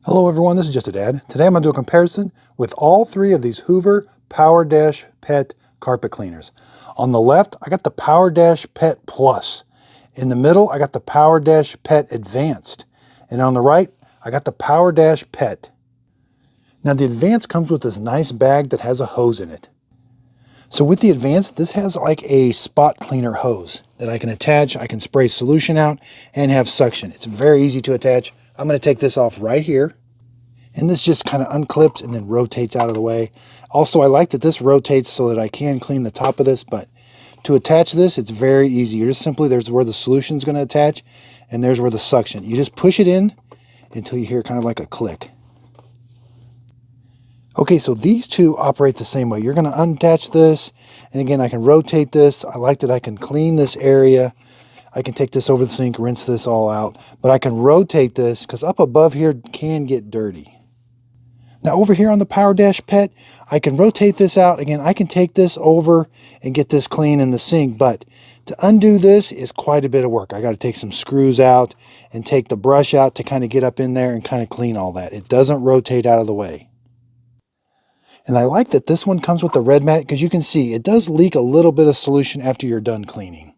Hello everyone, this is Just a Dad. Today I'm going to do a comparison with all three of these Hoover PowerDash Pet carpet cleaners. On the left, I got the PowerDash Pet Plus. In the middle, I got the PowerDash Pet Advanced. And on the right, I got the PowerDash Pet. Now the Advanced comes with this nice bag that has a hose in it. So with the Advanced, this has like a spot cleaner hose that I can attach. I can spray solution out and have suction. It's very easy to attach. I'm going to take this off right here. And this just kind of unclips and then rotates out of the way. Also, I like that this rotates so that I can clean the top of this, but to attach this, it's very easy. You're just simply, there's where the solution is going to attach, and there's where the suction. You just push it in until you hear kind of like a click. Okay, so these two operate the same way. You're going to unattach this, and again, I can rotate this. I like that I can clean this area. I can take this over the sink, rinse this all out, but I can rotate this because up above here can get dirty. Now over here on the PowerDash Pet, I can rotate this out. Again, I can take this over and get this clean in the sink, but to undo this is quite a bit of work. I got to take some screws out and take the brush out to kind of get up in there and kind of clean all that. It doesn't rotate out of the way. And I like that this one comes with the red mat because you can see it does leak a little bit of solution after you're done cleaning.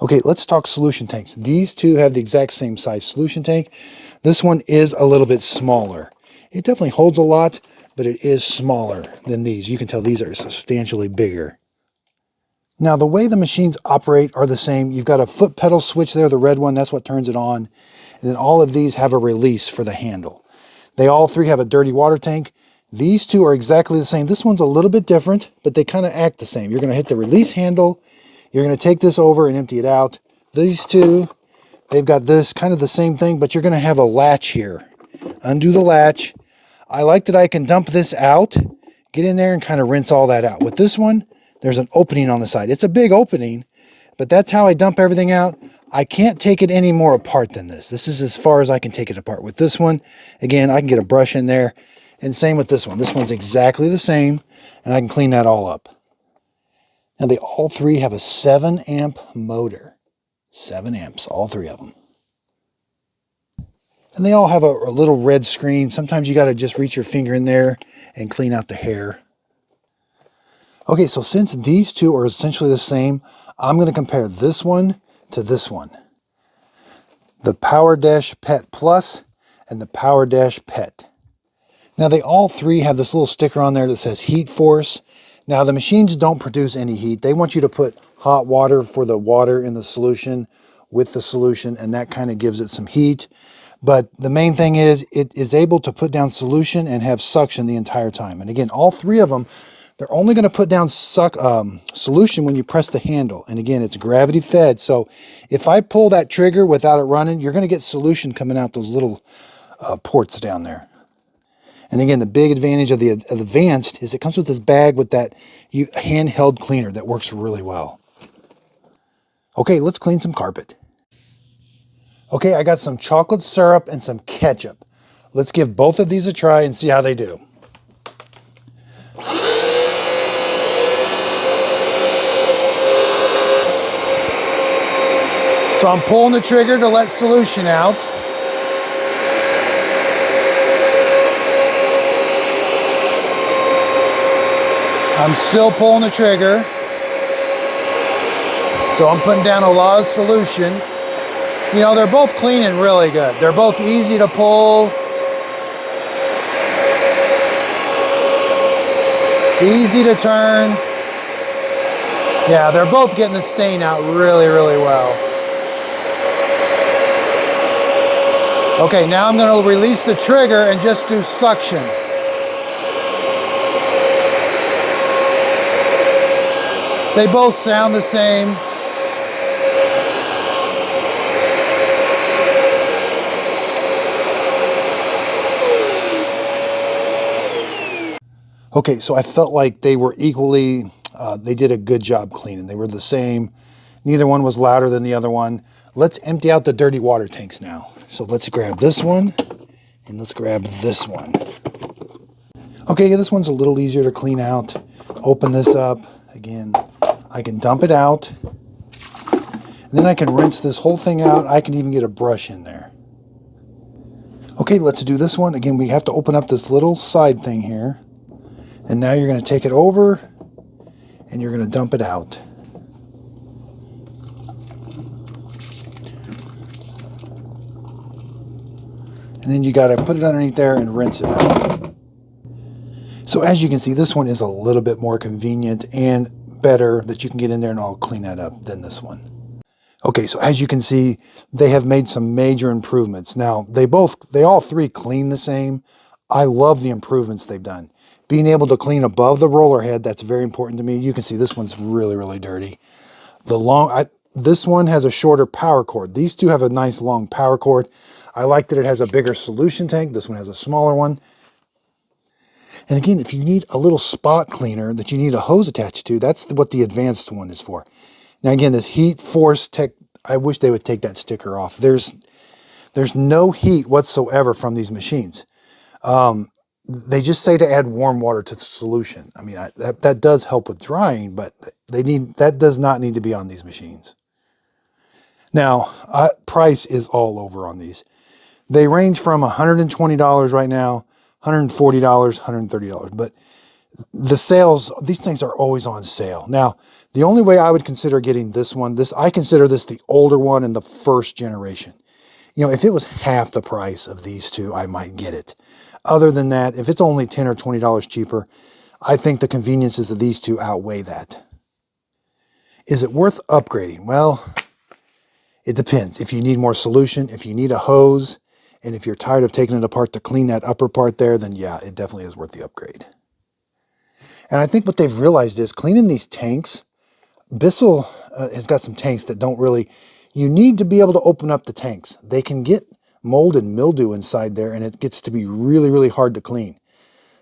Okay, let's talk solution tanks. These two have the exact same size solution tank. This one is a little bit smaller. It definitely holds a lot, but it is smaller than these. You can tell these are substantially bigger. Now, the way the machines operate are the same. You've got a foot pedal switch there, the red one, that's what turns it on. And then all of these have a release for the handle. They all three have a dirty water tank. These two are exactly the same. This one's a little bit different, but they kind of act the same. You're going to hit the release handle. You're going to take this over and empty it out. These two, they've got this kind of the same thing, but you're going to have a latch here. Undo the latch. I like that I can dump this out, get in there and kind of rinse all that out. With this one, there's an opening on the side. It's a big opening, but that's how I dump everything out. I can't take it any more apart than this. This is as far as I can take it apart. With this one, again, I can get a brush in there, and same with this one. This one's exactly the same, and I can clean that all up. Now, they all three have a 7 amp motor. 7 amps, all three of them. And they all have a little red screen. Sometimes you got to just reach your finger in there and clean out the hair. Okay, so since these two are essentially the same, I'm going to compare this one to this one. The PowerDash Pet Plus and the PowerDash Pet. Now, they all three have this little sticker on there that says heat force. Now, the machines don't produce any heat. They want you to put hot water for the water in the solution with the solution, and that kind of gives it some heat. But the main thing is it is able to put down solution and have suction the entire time. And again, all three of them, they're only going to put down solution when you press the handle. And again, it's gravity fed. So if I pull that trigger without it running, you're going to get solution coming out those little ports down there. And again, the big advantage of the Advanced is it comes with this bag with that handheld cleaner that works really well. Okay, let's clean some carpet. Okay, I got some chocolate syrup and some ketchup. Let's give both of these a try and see how they do. So I'm pulling the trigger to let solution out. I'm still pulling the trigger. So I'm putting down a lot of solution. You know, they're both cleaning really good. They're both easy to pull. Easy to turn. Yeah, they're both getting the stain out really, really well. Okay, now I'm going to release the trigger and just do suction. They both sound the same. Okay, so I felt like they were equally, they did a good job cleaning. They were the same. Neither one was louder than the other one. Let's empty out the dirty water tanks now. So let's grab this one and let's grab this one. Okay, this one's a little easier to clean out. Open this up. Again, I can dump it out. And then I can rinse this whole thing out. I can even get a brush in there. Okay, let's do this one. Again, we have to open up this little side thing here. And now you're going to take it over and you're going to dump it out. And then you got to put it underneath there and rinse it out. So as you can see, this one is a little bit more convenient and better that you can get in there and I'll clean that up than this one. Okay, so as you can see, they have made some major improvements. Now, they all three clean the same. I love the improvements they've done. Being able to clean above the roller head, that's very important to me. You can see this one's really, really dirty. This one has a shorter power cord. These two have a nice long power cord. I like that it has a bigger solution tank. This one has a smaller one. And again, if you need a little spot cleaner that you need a hose attached to, that's what the advanced one is for. Now again, this heat force tech, I wish they would take that sticker off. There's no heat whatsoever from these machines. They just say to add warm water to the solution. I mean, that does help with drying, but that does not need to be on these machines. Now, price is all over on these. They range from $120 right now, $140, $130, but the sales, these things are always on sale. Now, the only way I would consider getting this one, I consider this the older one in the first generation. You know, if it was half the price of these two, I might get it. Other than that, if it's only $10 or $20 cheaper, I think the conveniences of these two outweigh that. Is it worth upgrading? Well, it depends. If you need more solution, if you need a hose, and if you're tired of taking it apart to clean that upper part there, then yeah, it definitely is worth the upgrade. And I think what they've realized is cleaning these tanks, Bissell has got some tanks that don't really, you need to be able to open up the tanks. They can get mold and mildew inside there and it gets to be really, really hard to clean.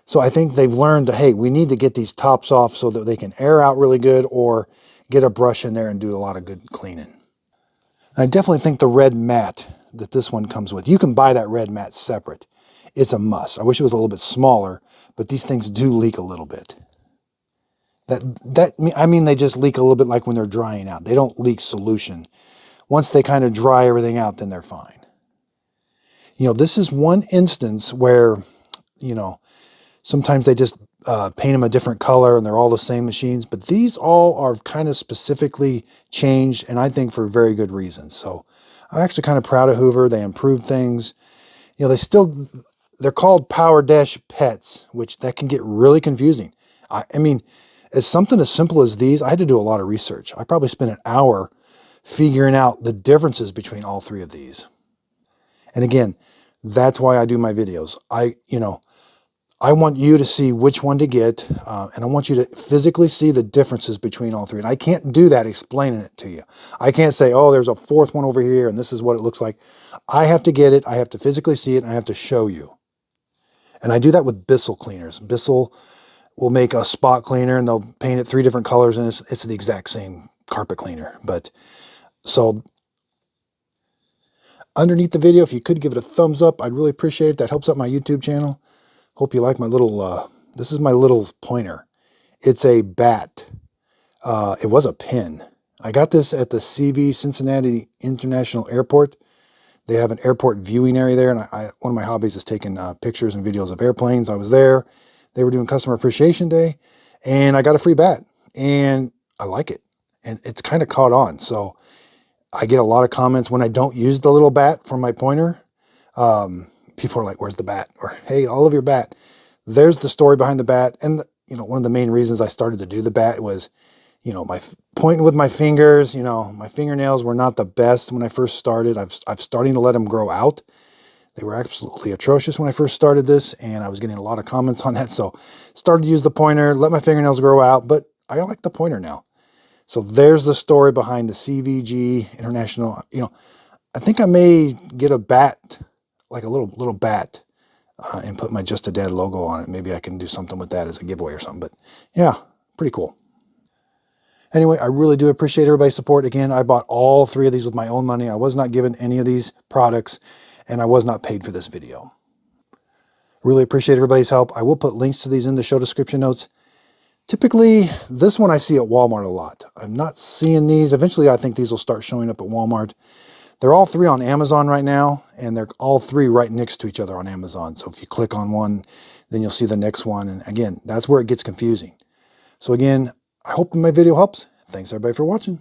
So I think they've learned that, hey, we need to get these tops off so that they can air out really good or get a brush in there and do a lot of good cleaning. I definitely think the red mat that this one comes with, you can buy that red mat separate. It's a must. I wish it was a little bit smaller, but these things do leak a little bit. I mean, they just leak a little bit like when they're drying out. They don't leak solution. Once they kind of dry everything out, then they're fine. You know, this is one instance where, you know, sometimes they just paint them a different color and they're all the same machines, but these all are kind of specifically changed and I think for very good reasons. So I'm actually kind of proud of Hoover. They improved things. You know, they're called PowerDash pets, which that can get really confusing. I mean, as something as simple as these, I had to do a lot of research. I probably spent an hour figuring out the differences between all three of these. And again, that's why I do my videos. I want you to see which one to get, and I want you to physically see the differences between all three. And I can't do that explaining it to you. I can't say, oh, there's a fourth one over here, and this is what it looks like. I have to get it, I have to physically see it, and I have to show you. And I do that with Bissell cleaners. Bissell will make a spot cleaner, and they'll paint it 3 different colors, and it's the exact same carpet cleaner. But so underneath the video, if you could give it a thumbs up, I'd really appreciate it. That helps out my YouTube channel. Hope you like my little, this is my little pointer. It's a bat. It was a pin. I got this at the CV Cincinnati International Airport. They have an airport viewing area there, and one of my hobbies is taking pictures and videos of airplanes. I was there. They were doing Customer Appreciation Day, and I got a free bat, and I like it. And it's kind of caught on, so I get a lot of comments when I don't use the little bat for my pointer. People are like, where's the bat? Or, hey, I love your bat. There's the story behind the bat. And, one of the main reasons I started to do the bat was, my pointing with my fingers, my fingernails were not the best when I first started. I'm starting to let them grow out. They were absolutely atrocious when I first started this, and I was getting a lot of comments on that. So started to use the pointer, let my fingernails grow out, but I like the pointer now. So there's the story behind the CVG International. I think I may get a bat, like a little bat, and put my Just a Dad logo on it. Maybe I can do something with that as a giveaway or something. But yeah, pretty cool. Anyway, I really do appreciate everybody's support. Again, I bought all 3 of these with my own money. I was not given any of these products, and I was not paid for this video. Really appreciate everybody's help. I will put links to these in the show description notes. Typically, this one I see at Walmart a lot. I'm not seeing these. Eventually, I think these will start showing up at Walmart. They're all three on Amazon right now, and they're all three right next to each other on Amazon. So if you click on one, then you'll see the next one. And again, that's where it gets confusing. So again, I hope my video helps. Thanks everybody for watching.